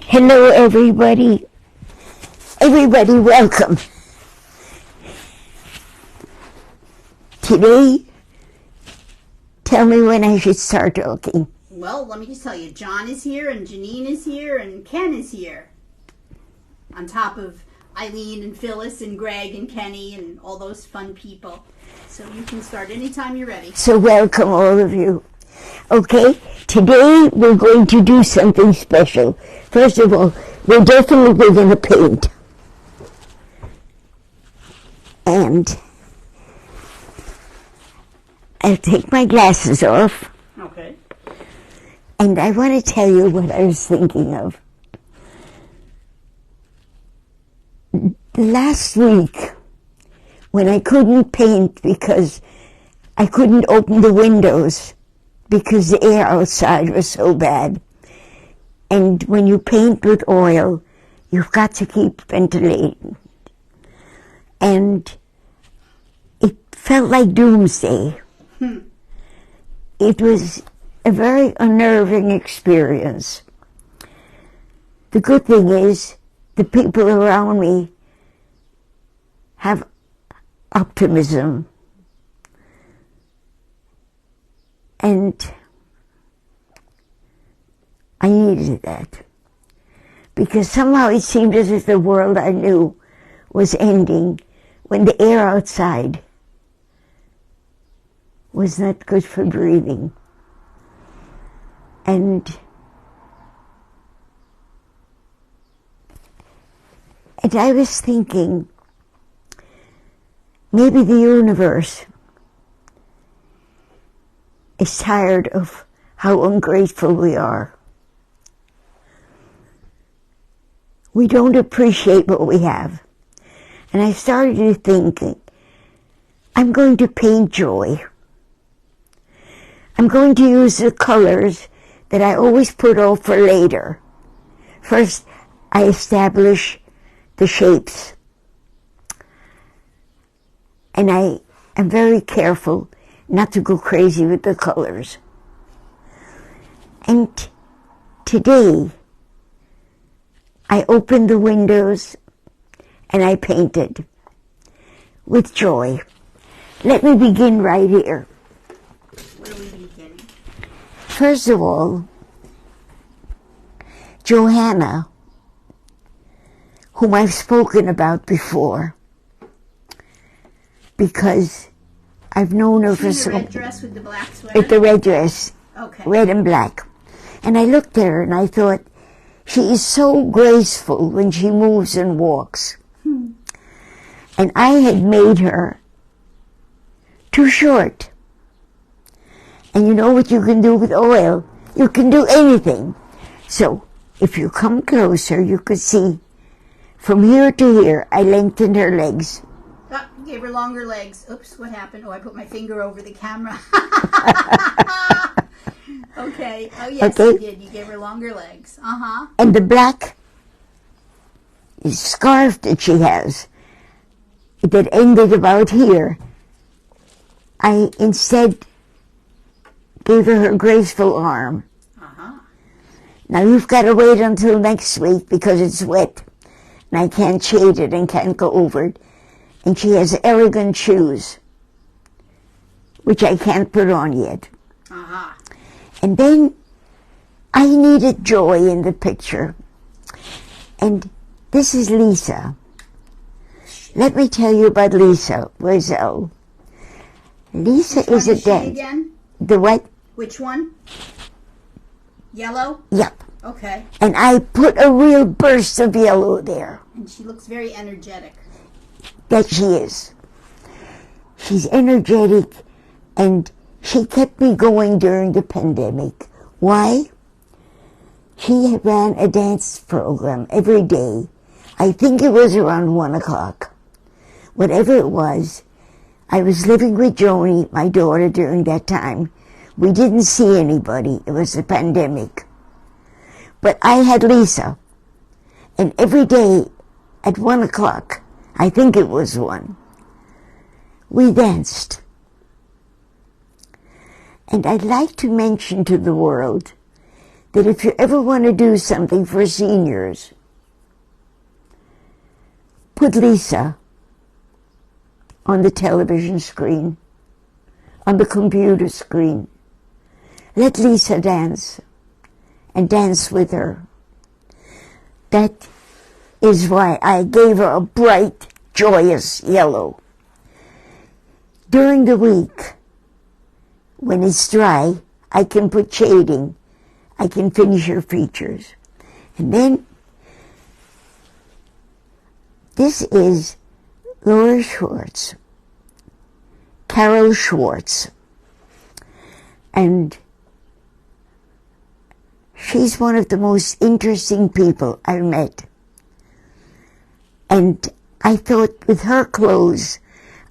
Hello, everybody. Everybody, welcome. Today, tell me when I should start talking. Well, let me just tell you, John is here, and Janine is here, and Ken is here. On top of Eileen and Phyllis and Greg and Kenny and all those fun people. So you can start anytime you're ready. So welcome, all of you. Okay, today we're going to do something special. First of all, we're definitely going to paint. And I'll take my glasses off. Okay. And I want to tell you what I was thinking of. Last week, when I couldn't paint because I couldn't open the windows because the air outside was so bad. And when you paint with oil, you've got to keep ventilating. And it felt like doomsday. It was a very unnerving experience. The good thing is, the people around me have optimism. And I needed that. Because somehow it seemed as if the world I knew was ending when the air outside was not good for breathing. And I was thinking, maybe the universe is tired of how ungrateful we are. We don't appreciate what we have. And I started thinking, I'm going to paint joy. I'm going to use the colors that I always put off for later. First, I establish the shapes. And I am very careful not to go crazy with the colors. And today, I opened the windows and I painted with joy. Let me begin right here. Where are we beginning? First of all, Johanna, whom I've spoken about before, because I've known her for the red dress with the black sweater? With the red dress, okay. Red and black. And I looked at her and I thought, she is so graceful when she moves and walks. And I had made her too short. And you know what you can do with oil? You can do anything. So if you come closer, you could see from here to here, I lengthened her legs. Oh, gave her longer legs. Oops, what happened? Oh, I put my finger over the camera. Okay. Oh, yes, okay. You did. You gave her longer legs. Uh-huh. And the black scarf that she has, that ended about here, I instead gave her graceful arm. Uh-huh. Now you've got to wait until next week because it's wet. And I can't shade it and can't go over it. And she has elegant shoes, which I can't put on yet. Uh-huh. And then I needed joy in the picture. And this is Lisa. Let me tell you about Lisa Wurzel. Lisa Which is one a dancer. Again? The what? Which one? Yellow? Yep. Okay. And I put a real burst of yellow there. And she looks very energetic. That she is. She's energetic, and she kept me going during the pandemic. Why? She ran a dance program every day. I think it was around 1 o'clock. Whatever it was, I was living with Joni, my daughter, during that time. We didn't see anybody. It was a pandemic. But I had Lisa. And every day at 1 o'clock, I think it was 1, we danced. And I'd like to mention to the world that if you ever want to do something for seniors, put Lisa on the television screen, on the computer screen. Let Lisa dance, and dance with her. That is why I gave her a bright, joyous yellow. During the week, when it's dry, I can put shading. I can finish her features. And then, this is Laura Schwartz, Carol Schwartz. And she's one of the most interesting people I've met. And I thought with her clothes,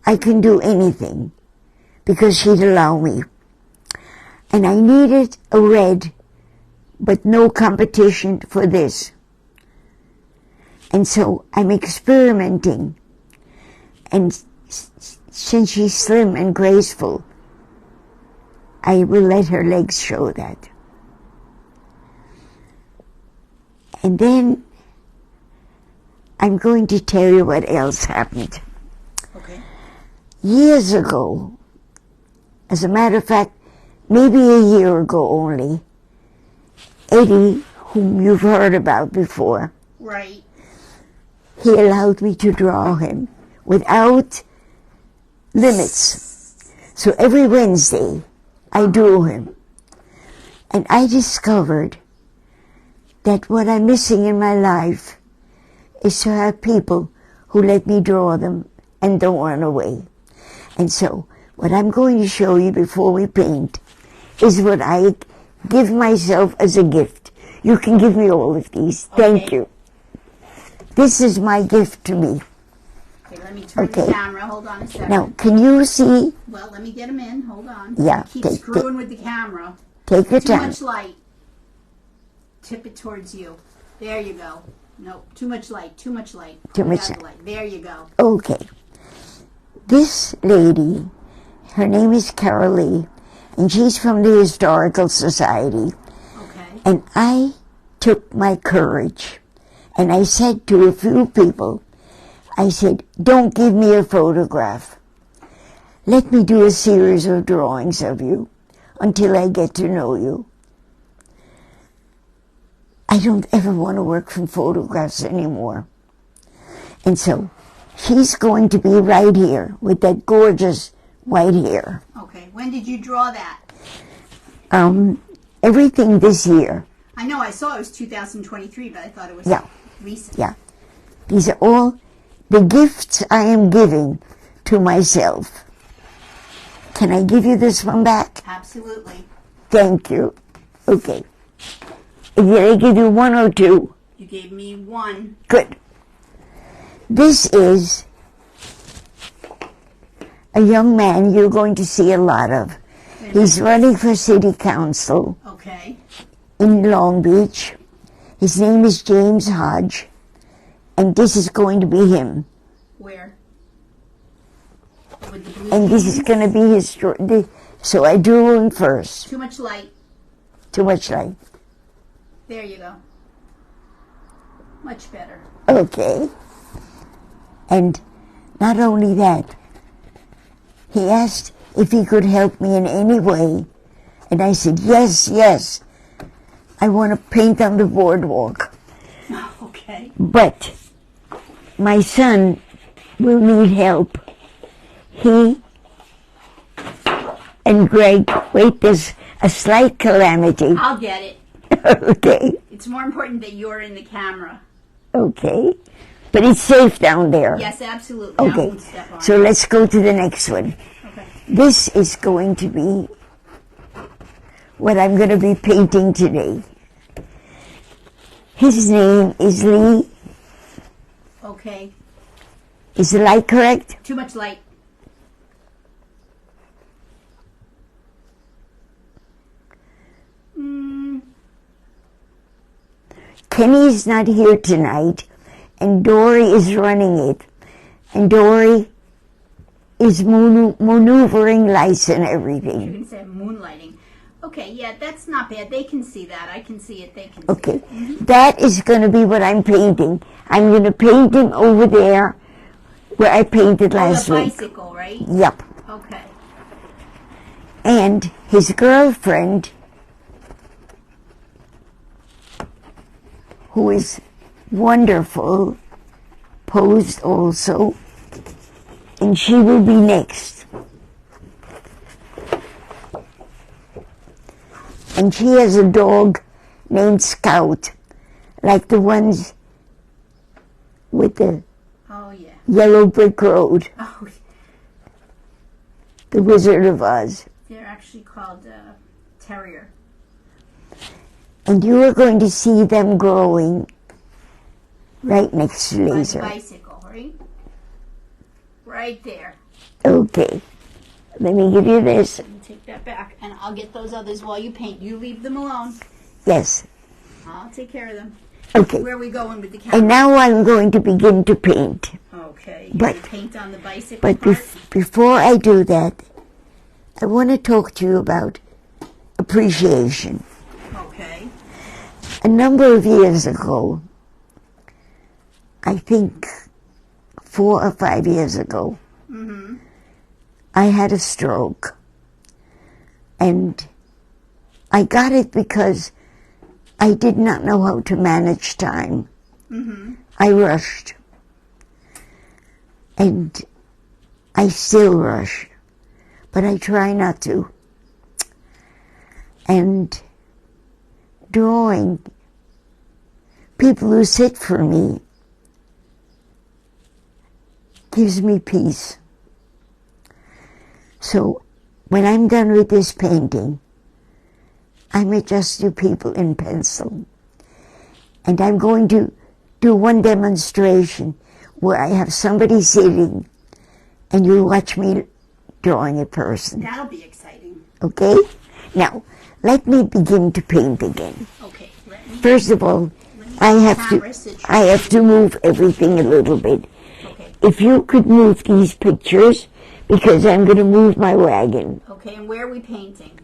I can do anything, because she'd allow me. And I needed a red, but no competition for this. And so I'm experimenting. And since she's slim and graceful, I will let her legs show that. And then I'm going to tell you what else happened. Okay. Years ago, as a matter of fact, maybe a year ago only, Eddie, whom you've heard about before, Right. he allowed me to draw him without limits. So every Wednesday, I drew him. And I discovered that what I'm missing in my life is to have people who let me draw them and don't run away. And so, what I'm going to show you before we paint is what I give myself as a gift. You can give me all of these. Thank you. This is my gift to me. Okay, let me turn the camera. Hold on a second. Now, can you see? Well, let me get him in. Hold on. Yeah. Keep screwing with the camera. Take your Too time. much light. Tip it towards you. There you go. No, too much light. Too much light. Too much Without the light. There you go. Okay. This lady, her name is Carol Lee, and she's from the Historical Society. Okay. And I took my courage, and I said to a few people, I said, don't give me a photograph. Let me do a series of drawings of you until I get to know you. I don't ever want to work from photographs anymore. And so, she's going to be right here with that gorgeous white hair. Okay. When did you draw that? Everything this year. I know I saw it was 2023, but I thought it was recent. Yeah. These are all the gifts I am giving to myself. Can I give you this one back? Absolutely. Thank you. Okay. Did I give you one or two? You gave me one. Good. This is a young man you're going to see a lot of. He's running for city council Okay. in Long Beach. His name is James Hodge, and this is going to be him. Where? With the blue And this is jeans? going to be his story. So I drew him first. Too much light. Too much light. There you go. Much better. Okay. And not only that, he asked if he could help me in any way. And I said, yes, yes. I want to paint on the boardwalk. Okay. But my son will need help. He and Greg, wait, there's a slight calamity. I'll get it. Okay, It's more important that you're in the camera. okay. But it's safe down there. Yes, absolutely. I Okay, won't step on so let's go to the next one. Okay. This is going to be what I'm going to be painting today. His name is Lee. Okay. Is the light correct? Too much light. Kenny's not here tonight, and Dory is running it. And Dory is maneuvering lights and You everything. can say moonlighting. Okay, yeah, that's not bad. They can see that. I can see it. They can see Okay, it. that is going to be what I'm painting. I'm going to paint him over there where I painted last the week. bicycle, right? Yep. Okay. And his girlfriend, who is wonderful, posed also, and she will be next. And she has a dog named Scout, like the ones with the Oh, yeah. yellow brick road, Oh, the Wizard of Oz. they're actually called terrier. And you are going to see them growing right next to By the Laser. bicycle, right? Right there. Okay. Let me give you this. Let me take that back, and I'll get those others while you paint. You leave them alone. Yes. I'll take care of them. Okay. Where are we going with the camera? And now I'm going to begin to paint. Okay. But- You paint on the bicycle But part? before I do that, I want to talk to you about appreciation. Okay. A number of years ago, I think 4 or 5 years ago, Mm-hmm. I had a stroke. And I got it because I did not know how to manage time. Mm-hmm. I rushed. And I still rush. But I try not to. And drawing, people who sit for me, gives me peace. So when I'm done with this painting, I may just do people in pencil. And I'm going to do one demonstration where I have somebody sitting and you watch me drawing a person. That'll be exciting. Okay? Now, let me begin to paint again. Okay. Let me, First of all, let me I have camera to situation. move everything a little bit. Okay. If you could move these pictures, because I'm going to move my wagon. Okay, and where are we painting?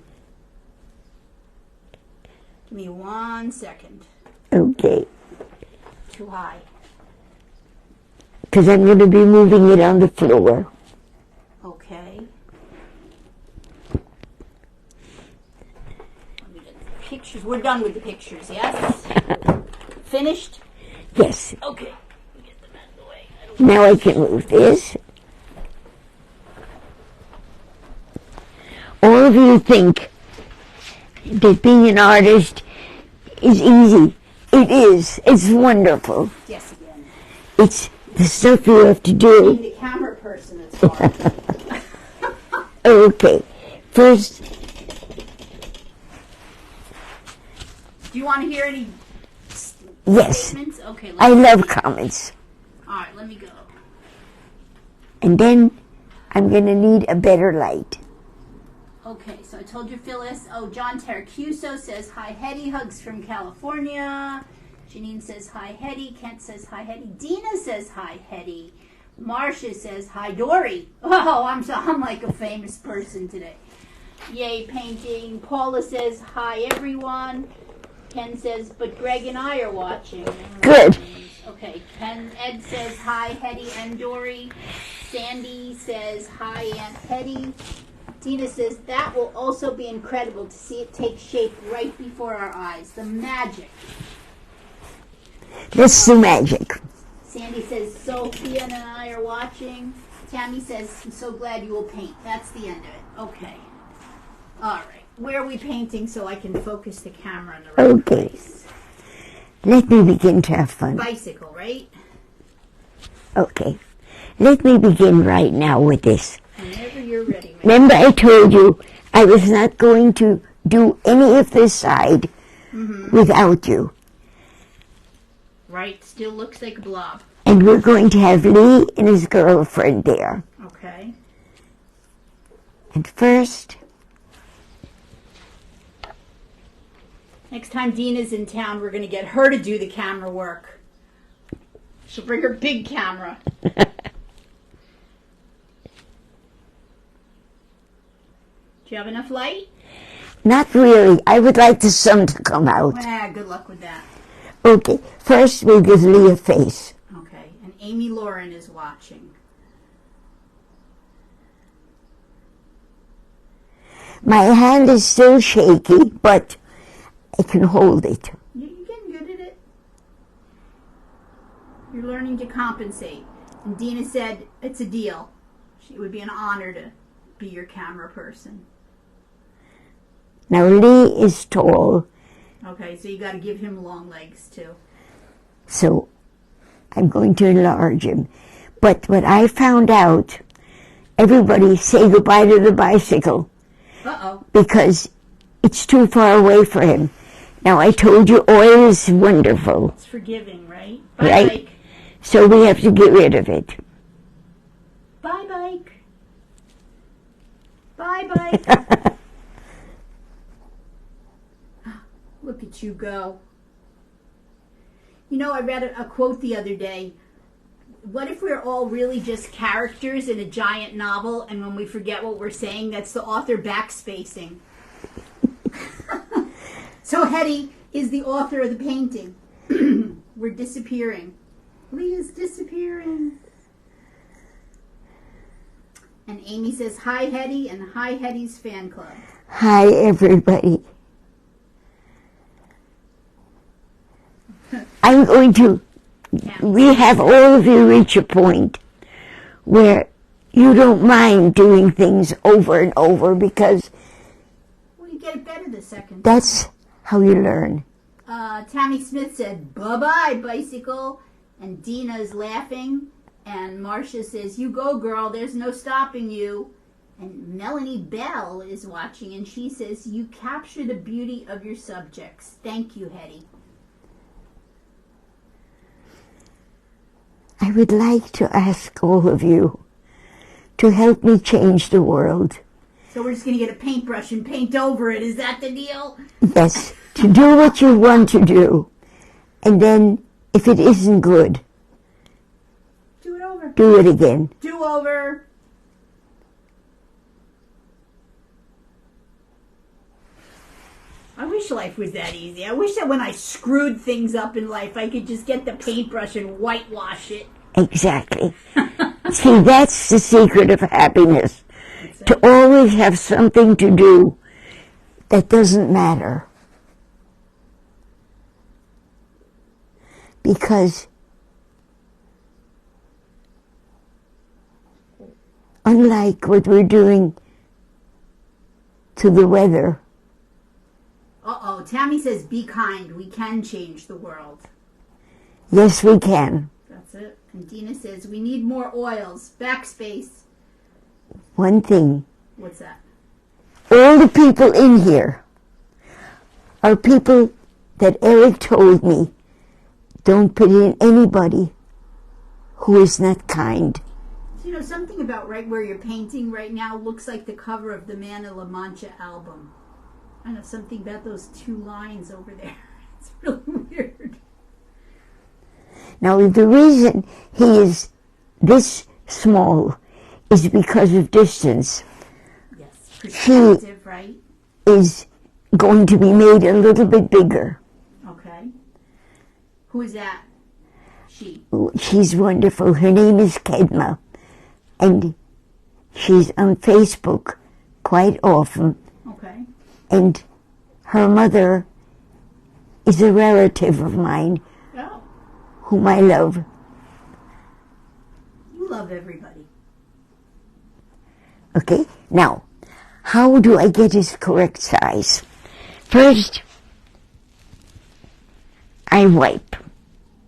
Give me 1 second. Okay. Too high. Because I'm going to be moving it on the floor. Okay. Let me get the pictures. We're done with the pictures, yes? Finished? Yes. Okay. Let me get them out of the way. Now I can move this. All of you think that being an artist is easy. It is. It's wonderful. Yes, again. It's the stuff you have to Being do. the camera person, it's hard. Okay. First, Do you want to hear any yes. statements? Okay, I let's love see. comments. All right, let me go. And then I'm going to need a better light. Okay, so I told you, Phyllis. Oh, John Terracuso says, hi, Hetty. Hugs from California. Janine says, hi, Hetty. Kent says, hi, Hetty. Dina says, hi, Hetty. Marcia says, hi, Dory. Oh, I'm like a famous person today. Yay, painting. Paula says, hi, everyone. Ken says, but Greg and I are watching. Good. Okay, Ed says, hi, Hetty and Dory. Sandy says, hi, Aunt Hetty. Dina says, that will also be incredible to see it take shape right before our eyes. The magic. Let's do magic. Sandy says, Sophia and I are watching. Tammy says, I'm so glad you will paint. That's the end of it. Okay. All right. Where are we painting so I can focus the camera on the right Okay. place? Let me begin to have fun. Bicycle, right? Okay. Let me begin right now with this. Whenever you're ready. Remember I told you I was not going to do any of this side without you. Right. Still looks like a blob. And we're going to have Lee and his girlfriend there. Okay. And first, Next time Dina's in town, we're going to get her to do the camera work. She'll bring her big camera. Do you have enough light? Not really. I would like the sun to come out. Good luck with that. Okay, first we'll give Lee a face. Okay, and Amy Lauren is watching. My hand is still shaky, but I can hold it. You're getting good at it. You're learning to compensate. And Dina said it's a deal. It would be an honor to be your camera person. Now Lee is tall, Okay, so you got to give him long legs too. so I'm going to enlarge him. But what I found out, everybody say goodbye to the bicycle Uh-oh. because it's too far away for him. Now I told you oil is wonderful, It's forgiving, right? Bye, Right. bike. so we have to get rid of it. Bye, bike. Bye, bike. Look at you go. You know, I read a quote the other day. What if we're all really just characters in a giant novel, and when we forget what we're saying, that's the author backspacing? So Hetty is the author of the painting. We're disappearing. Lee is disappearing. And Amy says, hi, Hetty, and hi, Hetty's fan club. Hi, everybody. I'm going to we have all of you reach a point where you don't mind doing things over and over because Well, you get it better the second. that's how you learn. Tammy Smith said, bye-bye, bicycle. And Dina is laughing. And Marcia says, you go, girl. There's no stopping you. And Melanie Bell is watching, and she says, you capture the beauty of your subjects. Thank you, Hetty. I would like to ask all of you to help me change the world. So we're just going to get a paintbrush and paint over it. Is that the deal? Yes, to do what you want to do. And then, if it isn't good, Do it over. do it again. Do over. I wish life was that easy. I wish that when I screwed things up in life, I could just get the paintbrush and whitewash it. Exactly. See, that's the secret of happiness. To always have something to do that doesn't matter. Because unlike what we're doing to the weather, Uh-oh. Tammy says, be kind. We can change the world. yes, we can. That's it. And Dina says, we need more oils. Backspace. One thing, What's that? all the people in here are people that Eric told me don't put in anybody who is not kind. So, you know, something about right where you're painting right now looks like the cover of the Man of La Mancha album. I know something about those two lines over there. It's really weird. Now, the reason he is this small is because of distance. Yes. Perspective, right? Is going to be made a little bit bigger. Okay. Who is that? She. She's wonderful. Her name is Kedma. And she's on Facebook quite often. Okay. And her mother is a relative of mine Oh. whom I love. You love everybody. Okay, now, how do I get his correct size? First, I wipe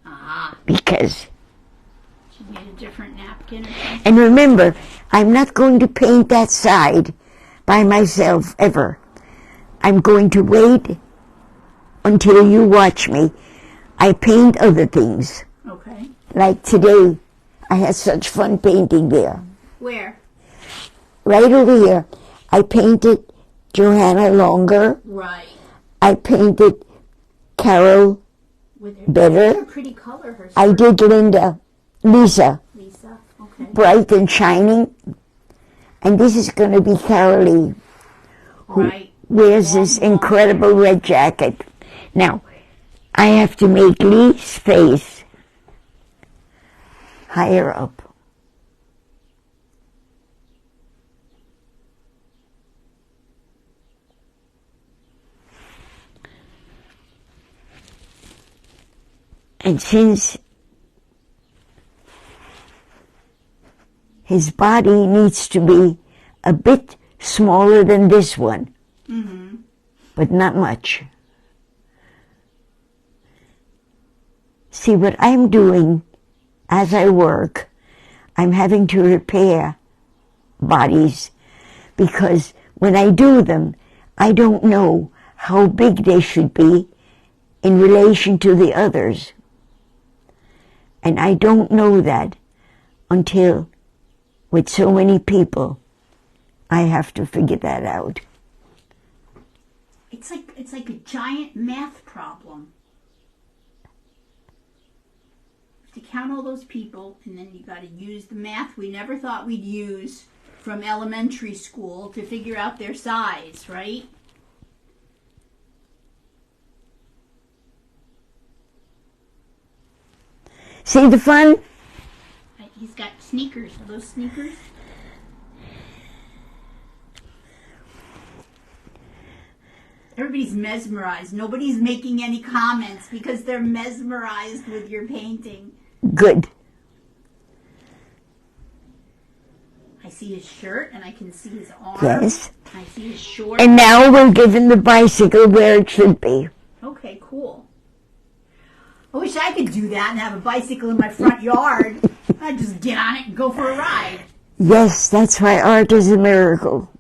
Ah. because, She made a different napkin or something. and remember, I'm not going to paint that side by myself ever. I'm going to wait until you watch me. I paint other things. Okay. Like today, I had such fun painting there. Where? Right over here, I painted Johanna Longer. Right. I painted Carol With her. Better. What a pretty color her I skirt. did Lisa, Lisa. Okay. bright and shining. And this is going to be Carolee, who Right. wears this incredible red jacket. Now, I have to make Lee's face higher up. And since his body needs to be a bit smaller than this one, but not much. See, what I'm doing as I work, I'm having to repair bodies because when I do them, I don't know how big they should be in relation to the others. And I don't know that until, with so many people, I have to figure that out. It's like a giant math problem. To count all those people, and then you got to use the math we never thought we'd use from elementary school to figure out their size, right? See the fun? He's got sneakers. Are those sneakers? Everybody's mesmerized. Nobody's making any comments because they're mesmerized with your painting. Good. I see his shirt and I can see his arm. Yes. I see his shorts. And now we're giving the bicycle where it should be. Okay, cool. I wish I could do that and have a bicycle in my front yard. I'd just get on it and go for a ride. Yes, that's why art is a miracle.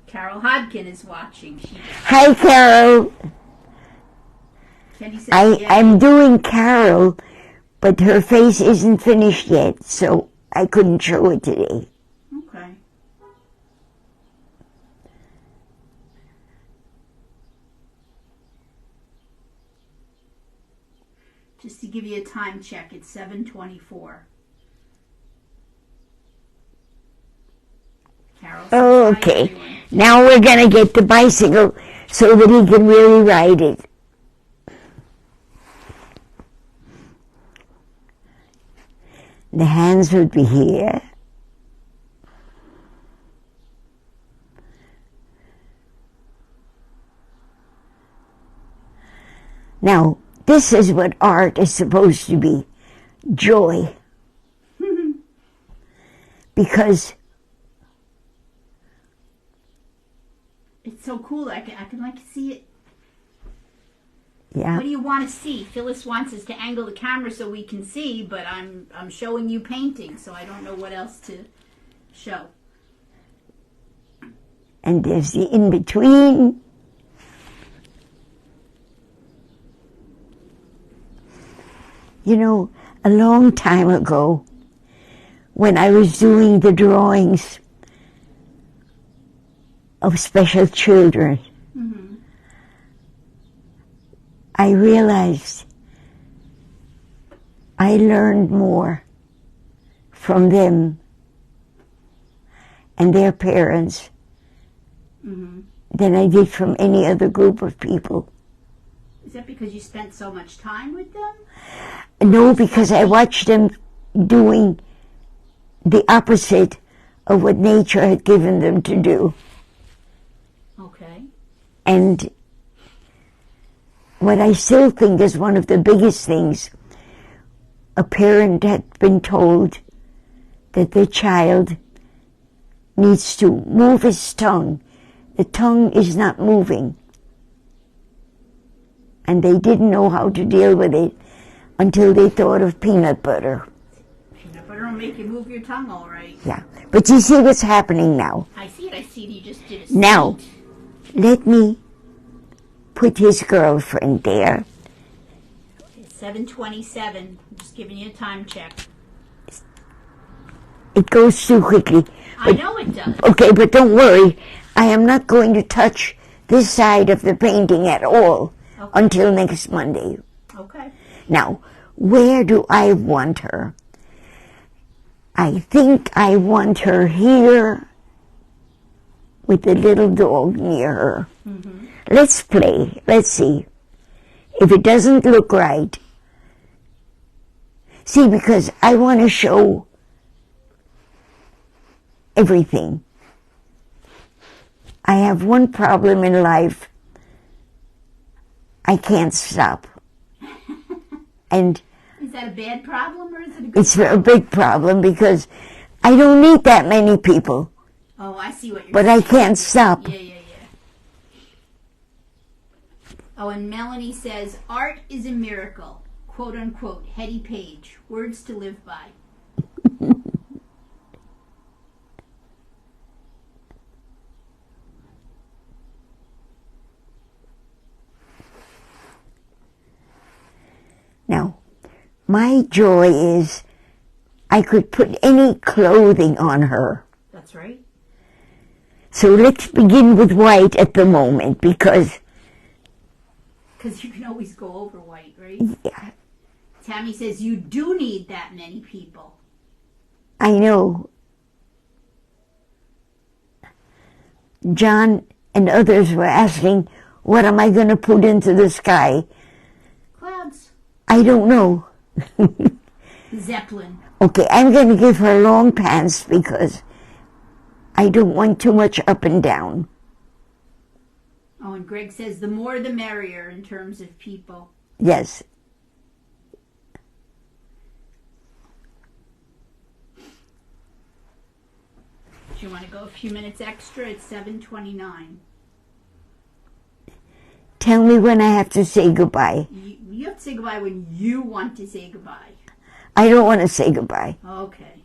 Carol Hodkin is watching. Hi, Carol. Kenny says, I'm doing Carol, but her face isn't finished yet, so I couldn't show it today. Okay. Just to give you a time check, it's 7:24. Okay, now we're going to get the bicycle so that he can really ride it. The hands would be here. Now, this is what art is supposed to be, joy. Because it's so cool. I can like see it. Yeah. What do you want to see? Phyllis wants us to angle the camera so we can see, but I'm showing you painting, so I don't know what else to show. And there's the in-between. You know, a long time ago, when I was doing the drawings of special children, I realized I learned more from them and their parents than I did from any other group of people. Is that because you spent so much time with them? No, because I watched them doing the opposite of what nature had given them to do. Okay. And what I still think is one of the biggest things, a parent had been told that their child needs to move his tongue. The tongue is not moving. And they didn't know how to deal with it until they thought of peanut butter. Peanut butter will make you move your tongue all right. Yeah, but you see what's happening now. I see it. You just did it. Now, let me put his girlfriend there. It's 7:27. I'm just giving you a time check. It goes too quickly. I know it does. Okay, but don't worry. I am not going to touch this side of the painting at all until next Monday. Okay. Now, where do I want her? I think I want her here with the little dog near her. Mm-hmm. Let's play. Let's see. If it doesn't look right. See, because I want to show everything. I have one problem in life. I can't stop. And is that a bad problem or is it a good it's a big problem because I don't need that many people. Oh, I see what you're But saying. I can't stop. Yeah. Oh, and Melanie says, art is a miracle. Quote unquote, Hetty Page. Words to live by. Now, my joy is I could put any clothing on her. That's right. So let's begin with white at the moment because you can always go over white, right? yeah, Tammy says, you do need that many people. I know John and others were asking, what am I going to put into the sky? Clouds. I don't know. Zeppelin. Okay, I'm going to give her long pants because I don't want too much up and down. Oh, and Greg says, the more the merrier in terms of people. Yes. Do you want to go a few minutes extra? It's 7:29. Tell me when I have to say goodbye. You have to say goodbye when you want to say goodbye. I don't want to say goodbye. Okay.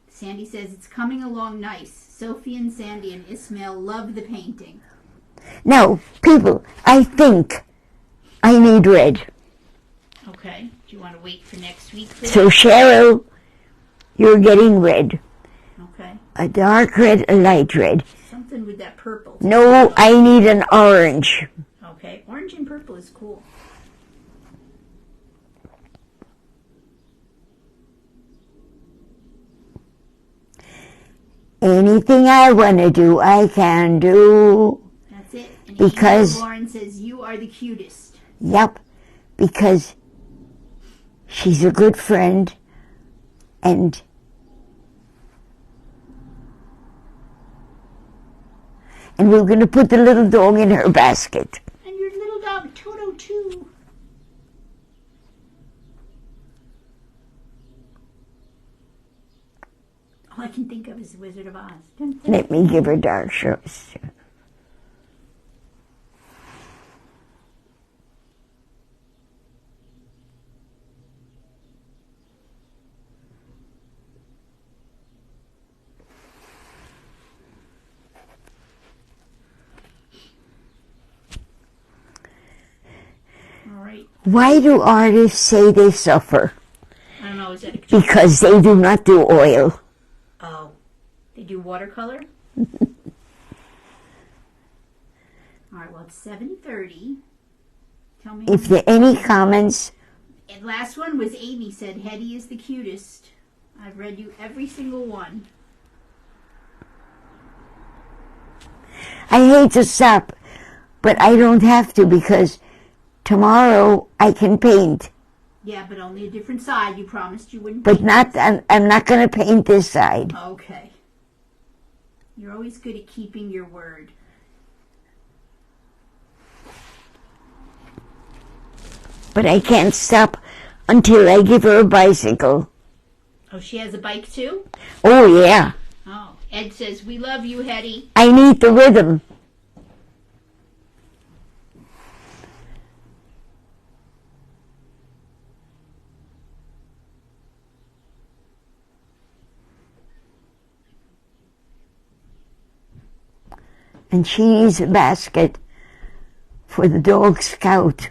Sandy says, it's coming along nice. Sophie and Sandy and Ismail love the painting. Now, people, I think I need red. Okay. Do you want to wait for next week for So, Cheryl, you're getting red. Okay. A dark red, a light red. Something with that purple. No, I need an orange. Okay. Orange and purple is cool. Anything I want to do, I can do. That's it. And Because- Lauren says, you are the cutest. Yep, because she's a good friend and we're going to put the little dog in her basket. And your little dog, Toto, too. All I can think of is the Wizard of Oz. Dun, dun. Let me give her dark shorts. All right. Why do artists say they suffer? I don't know, is that a... Because they do not do oil. Oh. They do watercolor? All right, well, it's 7:30. Tell me. If there are any comments, And last one was Amy said, Hetty is the cutest. I've read you every single one. I hate to stop, but I don't have to because tomorrow I can paint. Yeah, but only a different side. You promised you wouldn't. But not, I'm not going to paint this side. Okay. You're always good at keeping your word. But I can't stop until I give her a bicycle. Oh, she has a bike too? Oh, yeah. Oh. Ed says, we love you, Hetty. I need the rhythm. And she needs a basket for the dog Scout.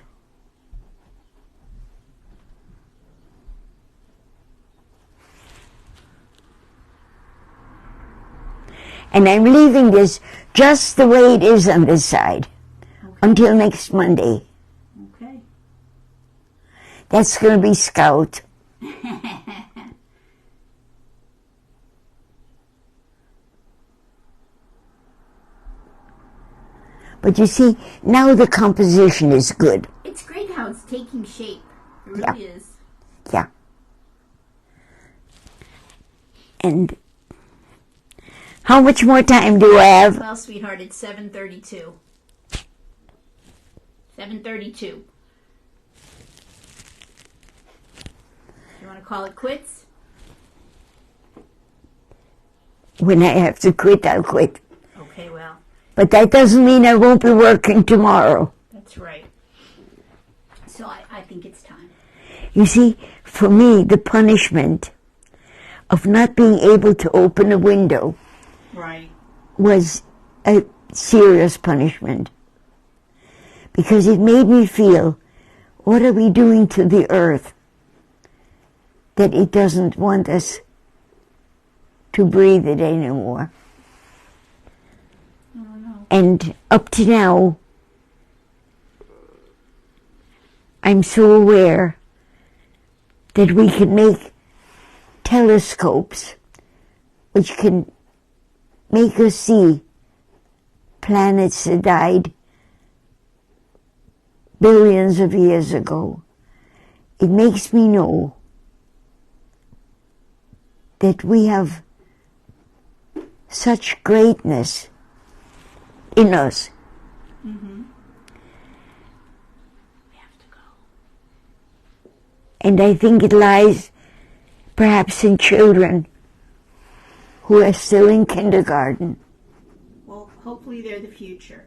And I'm leaving this just the way it is on this side until next Monday. Okay. That's going to be Scout. But you see, now the composition is good. It's great how it's taking shape. It really Yeah. is. Yeah. And how much more time do I have? Well, sweetheart, it's 7:32. 7:32. You want to call it quits? When I have to quit, I'll quit. Okay, well, But that doesn't mean I won't be working tomorrow. that's right. So I think it's time. You see, for me, the punishment of not being able to open a window Right. was a serious punishment. Because it made me feel, what are we doing to the earth that it doesn't want us to breathe it anymore? I don't know. And up to now, I'm so aware that we can make telescopes which can make us see planets that died billions of years ago. It makes me know that we have such greatness in us. Mm-hmm. We have to go. And I think it lies perhaps in children who are still in kindergarten. Well, hopefully they're the future.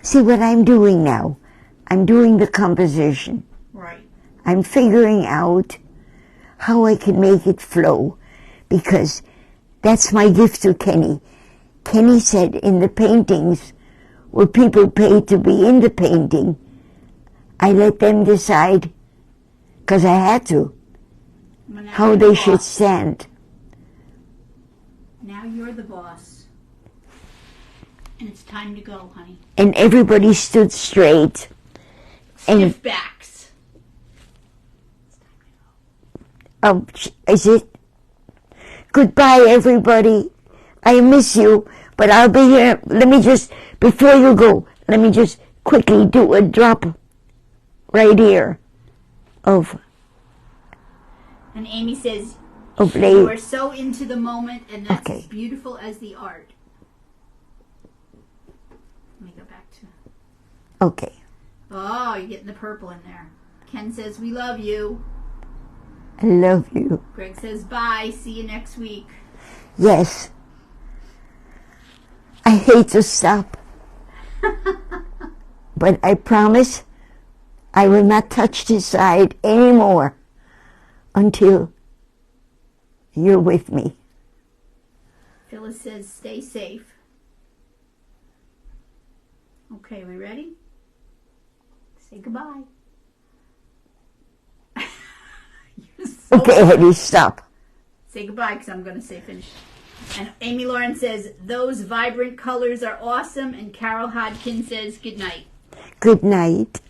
See what I'm doing now? I'm doing the composition. Right. I'm figuring out how I can make it flow, because that's my gift to Kenny. Kenny said in the paintings where people paid to be in the painting, I let them decide, because I had to, Well, now how you're they the should boss. stand. Now you're the boss. And it's time to go, honey. And everybody stood straight. And Stiff backs. It's time to go. is it? Goodbye, everybody. I miss you, but I'll be here. Let me just, before you go, let me just quickly do a drop right here of And Amy says, of you late. are so into the moment, and that's Okay. as beautiful as the art. Let me go back to... Okay. Oh, you're getting the purple in there. Ken says, we love you. I love you. Greg says, bye. See you next week. Yes. I hate to stop, but I promise I will not touch this side anymore until you're with me. Phyllis says, stay safe. Okay, we ready? Say goodbye. You're so Okay, Eddie, stop. Say goodbye, because I'm going to say finish. And Amy Lauren says, those vibrant colors are awesome. And Carol Hodkin says, good night. Good night.